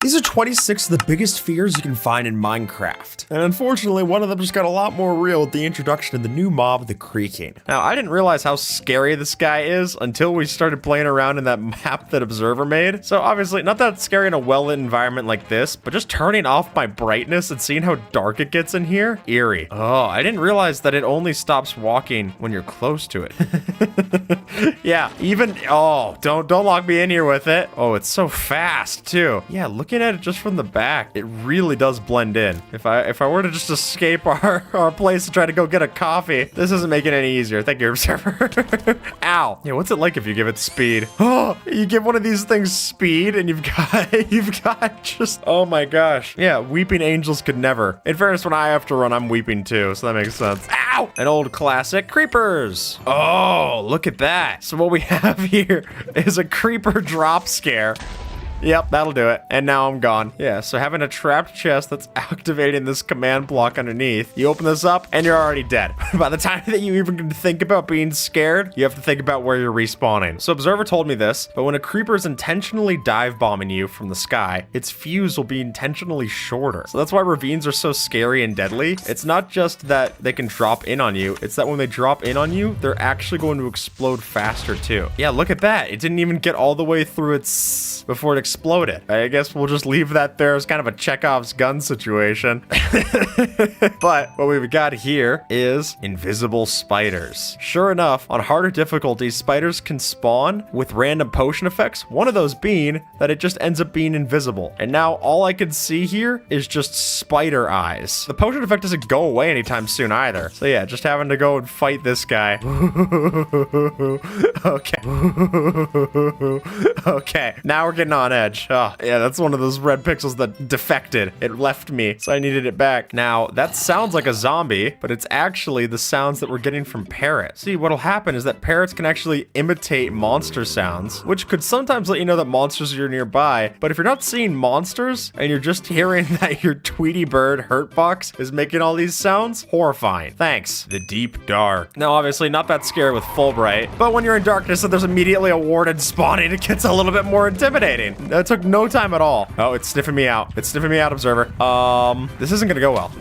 These are 26 of the biggest fears you can find in Minecraft. And unfortunately, one of them just got a lot more real with the introduction of the new mob, the Creaking. Now, I didn't realize how scary this guy is until we started playing around in that map that Observer made. So obviously, not that scary in a well-lit environment like this, but just turning off my brightness and seeing how dark it gets in here, eerie. Oh, I didn't realize that it only stops walking when you're close to it. Yeah, even, oh, don't lock me in here with it. Oh, it's so fast too. Yeah, looking at it just from the back, it really does blend in. If I were to just escape our place and try to go get a coffee, this isn't making it any easier. Thank you, Observer. Ow. Yeah, what's it like if you give it speed? Oh, you give one of these things speed and you've got just, oh my gosh. Yeah, weeping angels could never. In fairness, when I have to run, I'm weeping too, so that makes sense. Ow! An old classic, creepers. Oh, look at that. So what we have here is a creeper drop scare. Yep, that'll do it. And now I'm gone. Yeah, so having a trapped chest that's activating this command block underneath, you open this up and you're already dead. By the time that you even think about being scared, you have to think about where you're respawning. So Observer told me this, but when a creeper is intentionally dive bombing you from the sky, its fuse will be intentionally shorter. So that's why ravines are so scary and deadly. It's not just that they can drop in on you, it's that when they drop in on you, they're actually going to explode faster too. Yeah, look at that. It didn't even get all the way through its before it exploded. I guess we'll just leave that there as kind of a Chekhov's gun situation. But what we've got here is invisible spiders. Sure enough, on harder difficulties, spiders can spawn with random potion effects, one of those being that it just ends up being invisible. And now all I can see here is just spider eyes. The potion effect doesn't go away anytime soon either. So yeah, just having to go and fight this guy. Okay. Okay, now we're getting on edge. Oh, yeah, that's one of those red pixels that defected. It left me, so I needed it back. Now, that sounds like a zombie, but it's actually the sounds that we're getting from parrots. See, what'll happen is that parrots can actually imitate monster sounds, which could sometimes let you know that monsters are nearby, but if you're not seeing monsters, and you're just hearing that your Tweety Bird Hurtbox is making all these sounds, horrifying. Thanks. The Deep Dark. Now, obviously, not that scary with Fulbright, but when you're in darkness and there's immediately a warden spawning, it gets a little bit more intimidating. That took no time at all. Oh, it's sniffing me out. It's sniffing me out, Observer. This isn't gonna go well.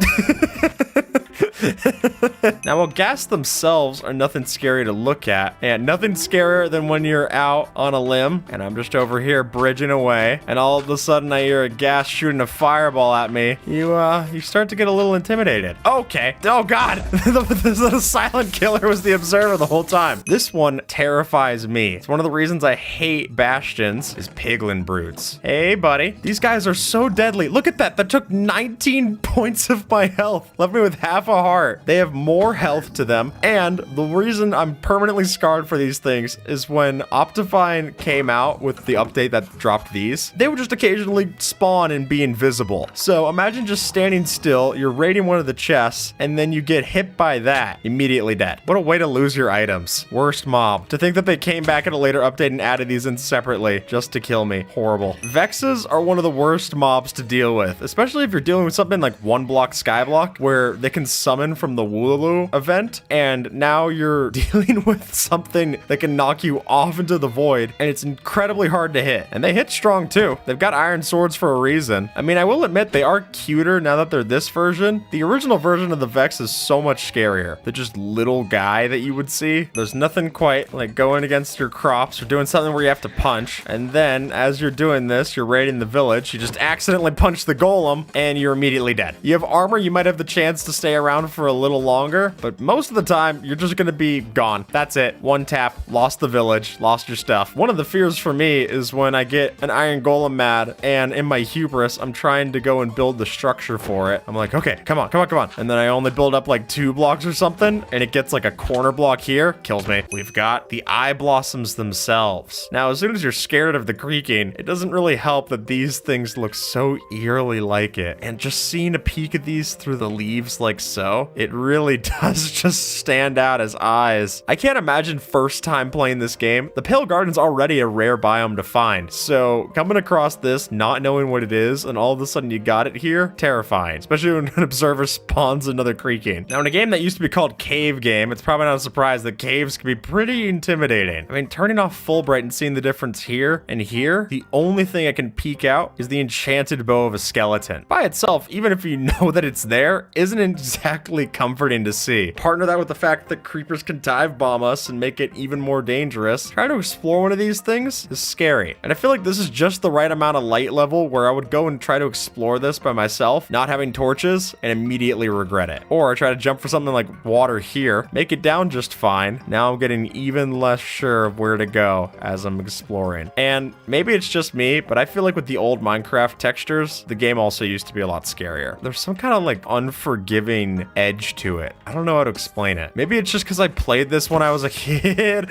Now, while ghasts themselves are nothing scary to look at, and nothing scarier than when you're out on a limb, and I'm just over here bridging away, and all of a sudden I hear a ghast shooting a fireball at me, you start to get a little intimidated. Okay. Oh, God. The silent killer was the Observer the whole time. This one terrifies me. It's one of the reasons I hate bastions is piglin brutes. Hey, buddy. These guys are so deadly. Look at that. That took 19 points of my health. Left me with half a heart. They have more health to them, and the reason I'm permanently scarred for these things is when Optifine came out with the update that dropped these, they would just occasionally spawn and be invisible. So imagine just standing still, you're raiding one of the chests, and then you get hit by that, immediately dead. What a way to lose your items. Worst mob. To think that they came back at a later update and added these in separately just to kill me. Horrible. Vexes are one of the worst mobs to deal with, especially if you're dealing with something like one block skyblock where they can summon from the Wooloo event, and now you're dealing with something that can knock you off into the void, and it's incredibly hard to hit. And they hit strong too. They've got iron swords for a reason. I mean, I will admit they are cuter now that they're this version. The original version of the Vex is so much scarier. They're just little guy that you would see. There's nothing quite like going against your crops or doing something where you have to punch, and then as you're doing this, you're raiding the village, you just accidentally punch the golem, and you're immediately dead. You have armor, you might have the chance to stay around for a little longer, but most of the time you're just gonna be gone. That's it. One tap, lost the village, lost your stuff. One of the fears for me is when I get an iron golem mad and in my hubris I'm trying to go and build the structure for it. I'm like, okay, come on. And then I only build up like 2 blocks or something, and it gets like a corner block here, kills me. We've got the eye blossoms themselves. Now, as soon as you're scared of the creaking, it doesn't really help that these things look so eerily like it, and just seeing a peek at these through the leaves like so. It really does just stand out as eyes. I can't imagine first time playing this game. The Pale Garden's already a rare biome to find, so coming across this, not knowing what it is, and all of a sudden you got it here, terrifying. Especially when an observer spawns another creaking. Now in a game that used to be called Cave Game, it's probably not a surprise that caves can be pretty intimidating. I mean, turning off Fulbright and seeing the difference here and here, the only thing I can peek out is the enchanted bow of a skeleton. By itself, even if you know that it's there, isn't exactly comforting to see. Partner that with the fact that creepers can dive bomb us and make it even more dangerous. Trying to explore one of these things is scary. And I feel like this is just the right amount of light level where I would go and try to explore this by myself, not having torches, and immediately regret it. Or try to jump for something like water here, make it down just fine. Now I'm getting even less sure of where to go as I'm exploring. And maybe it's just me, but I feel like with the old Minecraft textures, the game also used to be a lot scarier. There's some kind of like unforgiving edge to it. I don't know how to explain it. Maybe it's just because I played this when I was a kid.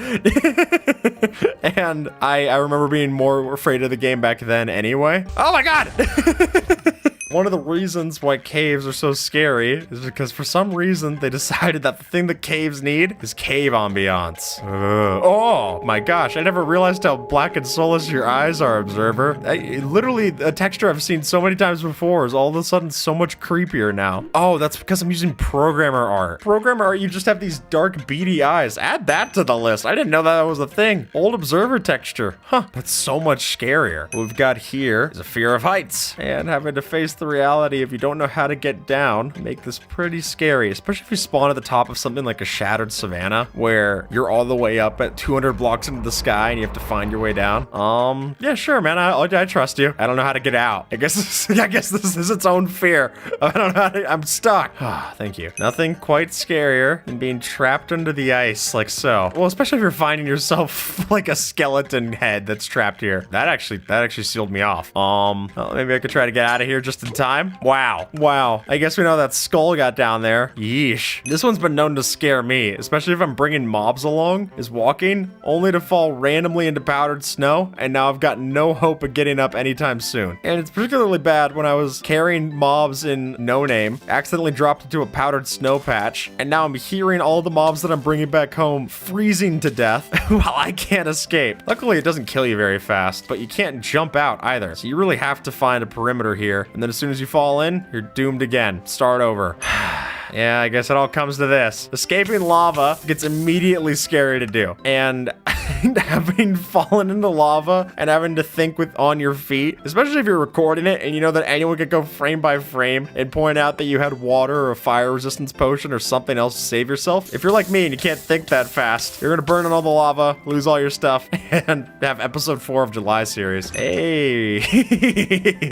And I remember being more afraid of the game back then anyway. Oh my God! One of the reasons why caves are so scary is because for some reason they decided that the thing that caves need is cave ambiance. Oh my gosh, I never realized how black and soulless your eyes are, observer. Literally, a texture I've seen so many times before is all of a sudden so much creepier now. Oh, that's because I'm using programmer art. Programmer art, you just have these dark beady eyes. Add that to the list. I didn't know that was a thing. Old observer texture. Huh, that's so much scarier. What we've got here is a fear of heights and having to face the reality if you don't know how to get down make this pretty scary, especially if you spawn at the top of something like a shattered savanna where you're all the way up at 200 blocks into the sky and you have to find your way down. Yeah, sure, man. I trust you. I don't know how to get out. I guess this is its own fear. I don't know how to, I'm stuck. Thank you. Nothing quite scarier than being trapped under the ice like so. Well, especially if you're finding yourself like a skeleton head that's trapped here. That actually sealed me off. Well, maybe I could try to get out of here just in time. Wow. I guess we know that skull got down there. Yeesh. This one's been known to scare me, especially if I'm bringing mobs along, is walking only to fall randomly into powdered snow, and now I've got no hope of getting up anytime soon. And it's particularly bad when I was carrying mobs in No Name, accidentally dropped into a powdered snow patch, and now I'm hearing all the mobs that I'm bringing back home freezing to death while I can't escape. Luckily, it doesn't kill you very fast, but you can't jump out either, so you really have to find a perimeter here, and then as soon as you fall in, you're doomed again. Start over. Yeah, I guess it all comes to this. Escaping lava gets immediately scary to do. And having fallen into lava and having to think on your feet, especially if you're recording it and you know that anyone could go frame by frame and point out that you had water or a fire resistance potion or something else to save yourself. If you're like me and you can't think that fast, you're gonna burn in all the lava, lose all your stuff, and have episode 4 of July series. Hey,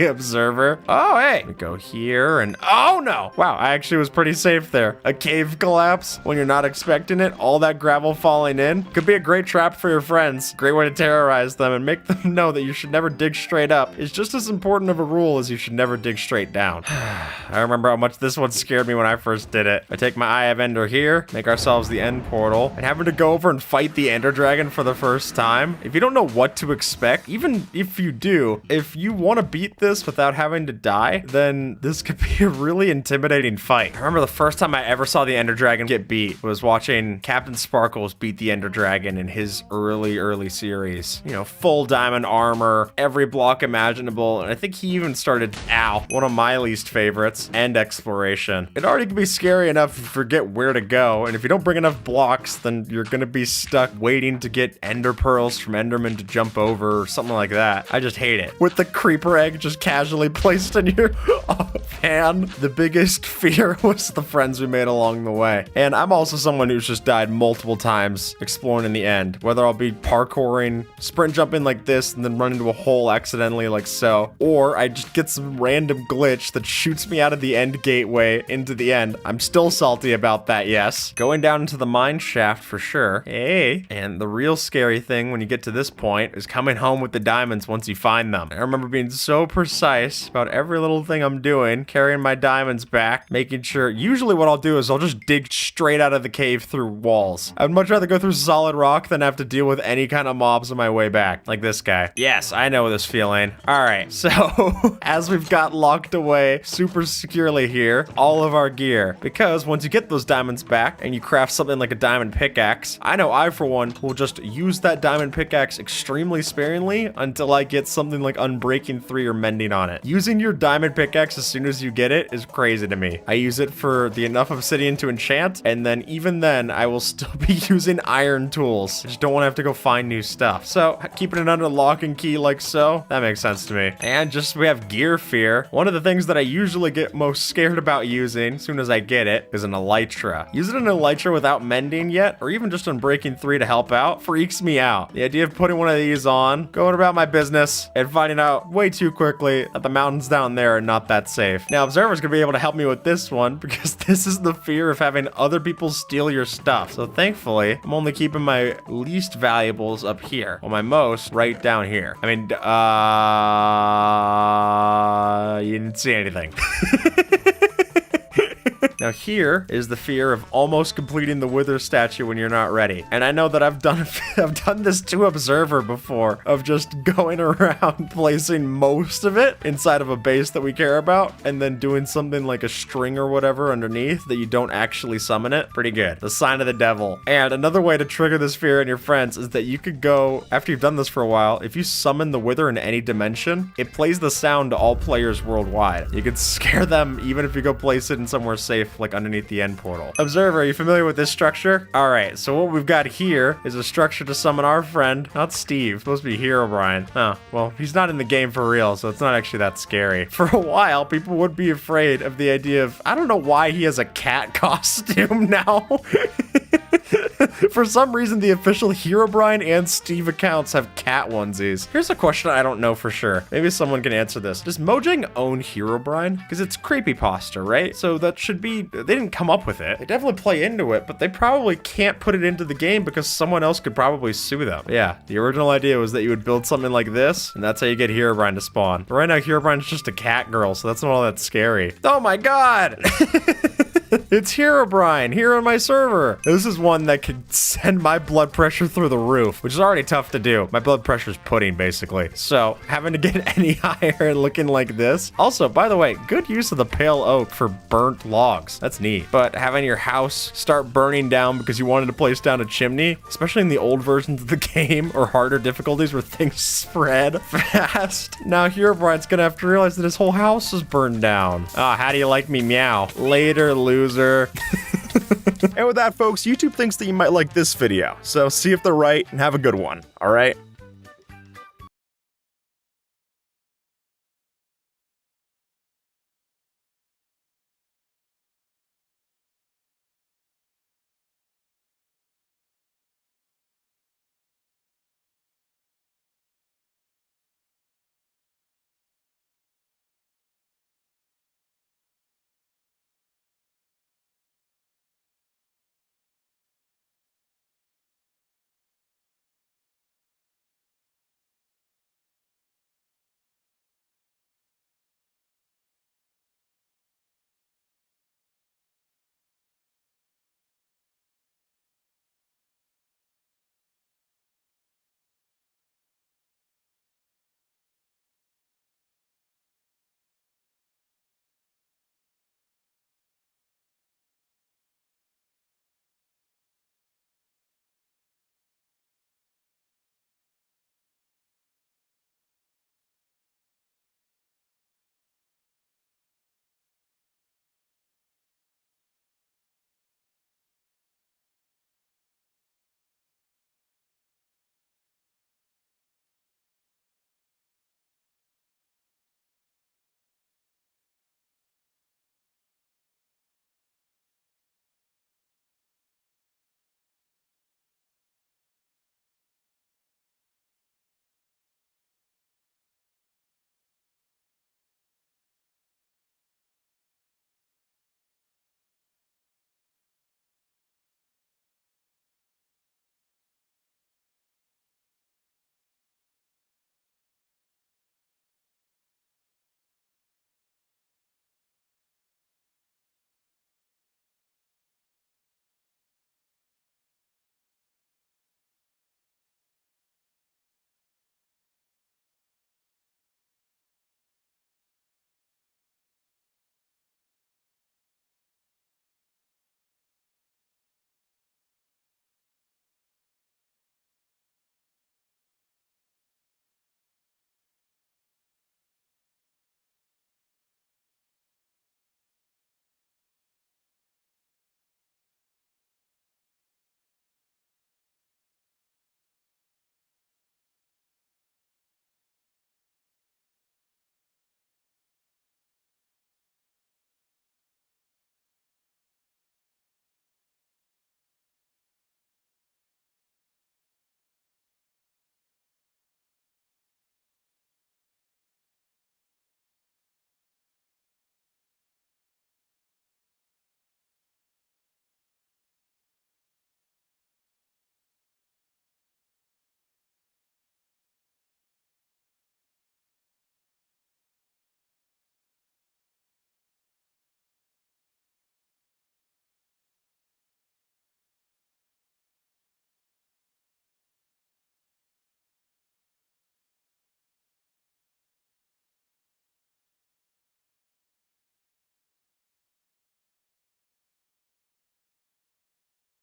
observer. Oh, hey. We go here and oh no. Wow, I actually was pretty safe there. A cave collapse when you're not expecting it, all that gravel falling in, could be a great trap for your friends. Great way to terrorize them and make them know that you should never dig straight up. It's just as important of a rule as you should never dig straight down. I remember how much this one scared me when I first did it. I take my Eye of Ender here, make ourselves the end portal, and having to go over and fight the Ender Dragon for the first time. If you don't know what to expect, even if you do, if you want to beat this without having to die, then this could be a really intimidating fight. I remember the first time I ever saw the Ender Dragon get beat was watching Captain Sparkles beat the Ender Dragon in his early series. You know, full diamond armor, every block imaginable, and I think he even started, one of my least favorites, end exploration. It already can be scary enough if you forget where to go, and if you don't bring enough blocks, then you're gonna be stuck waiting to get Ender Pearls from Enderman to jump over or something like that. I just hate it. With the creeper egg just casually placed in your hand, the biggest fear was the friends we made along the way. And I'm also someone who's just died multiple times exploring in the end, whether I'll be parkouring, sprint jumping like this, and then run into a hole accidentally like so, or I just get some random glitch that shoots me out of the end gateway into the end. I'm still salty about that, yes. Going down into the mine shaft for sure. Hey. And the real scary thing when you get to this point is coming home with the diamonds once you find them. I remember being so precise about every little thing I'm doing, carrying my diamonds back, making sure. Usually what I'll do is I'll just dig straight out of the cave through walls. I would much rather go through solid rock than have to deal with any kind of mobs on my way back, like this guy. Yes, I know this feeling. All right, so as we've got locked away super securely here, all of our gear, because once you get those diamonds back and you craft something like a diamond pickaxe, I know I, for one, will just use that diamond pickaxe extremely sparingly until I get something like Unbreaking 3 or Mending on it. Using your diamond pickaxe as soon as you get it is crazy to me. I use it for the enough obsidian to enchant, and then even then, I will still be using iron tools. I just don't want to have to go find new stuff. So, keeping it under lock and key like so, that makes sense to me. And just we have gear fear. One of the things that I usually get most scared about using as soon as I get it is an elytra. Using an elytra without mending yet, or even just Unbreaking 3 to help out, freaks me out. The idea of putting one of these on, going about my business, and finding out way too quickly that the mountains down there are not that safe. Now, Observer's gonna be able to help me with this one because this is the fear of having other people steal your stuff. So thankfully, I'm only keeping my least valuables up here, while my most right down here. I mean, you didn't see anything. Now here is the fear of almost completing the Wither statue when you're not ready. And I know that I've done this to Observer before, of just going around placing most of it inside of a base that we care about, and then doing something like a string or whatever underneath that you don't actually summon it. Pretty good. The sign of the devil. And another way to trigger this fear in your friends is that you could go, after you've done this for a while, if you summon the Wither in any dimension, it plays the sound to all players worldwide. You could scare them even if you go place it in somewhere safe, like underneath the end portal. Observer, are you familiar with this structure? All right, so what we've got here is a structure to summon our friend, not Steve, it's supposed to be Herobrine. Oh, well, he's not in the game for real, so it's not actually that scary. For a while, people would be afraid of the idea of, I don't know why he has a cat costume now. For some reason, the official Herobrine and Steve accounts have cat onesies. Here's a question I don't know for sure. Maybe someone can answer this. Does Mojang own Herobrine? Because it's creepypasta, right? So that should be, they didn't come up with it. They definitely play into it, but they probably can't put it into the game because someone else could probably sue them. Yeah, the original idea was that you would build something like this, and that's how you get Herobrine to spawn. But right now, Herobrine's just a cat girl, so that's not all that scary. Oh my god! It's Herobrine here on my server. This is one that could send my blood pressure through the roof, which is already tough to do. My blood pressure's pudding, basically. So having to get any higher looking like this. Also, by the way, good use of the pale oak for burnt logs. That's neat. But having your house start burning down because you wanted to place down a chimney, especially in the old versions of the game or harder difficulties where things spread fast. Now Herobrine's gonna have to realize that his whole house is burned down. Ah, how do you like me, meow? Later, loser. And with that, folks, YouTube thinks that you might like this video, so see if they're right and have a good one, all right?